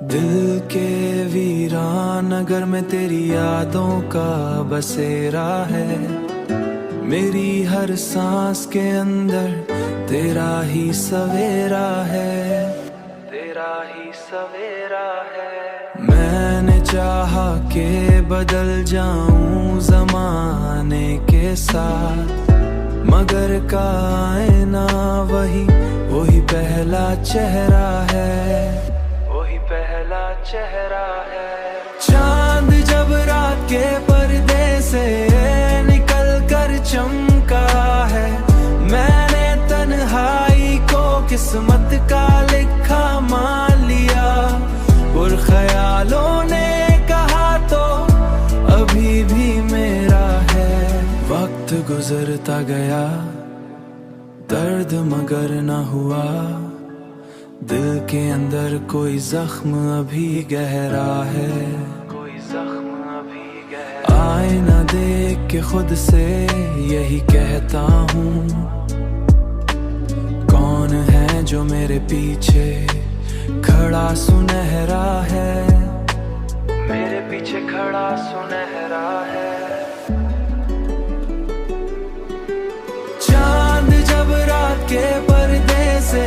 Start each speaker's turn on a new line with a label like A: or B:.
A: दिल के वीरान नगर में तेरी यादों का बसेरा है। मेरी हर सांस के अंदर तेरा ही सवेरा है, तेरा ही सवेरा है। मैंने चाहा के बदल जाऊं जमाने के साथ, मगर का आईना वही पहला चेहरा है, वही पहला चेहरा है। चांद जब रात के पर्दे से निकल कर चमका है, मैंने तन्हाई को किस्मत का लिखा मान लिया। और ख्यालों ने कहा तो अभी भी मेरा है। वक्त गुजरता गया, दर्द मगर न हुआ, दिल के अंदर कोई जख्म अभी गहरा है, कोई जख्म अभी गहरा। आईना देख के खुद से यही कहता हूँ, कौन है जो मेरे पीछे खड़ा सुनहरा है, मेरे पीछे खड़ा सुनहरा है। चांद जब रात के पर्दे से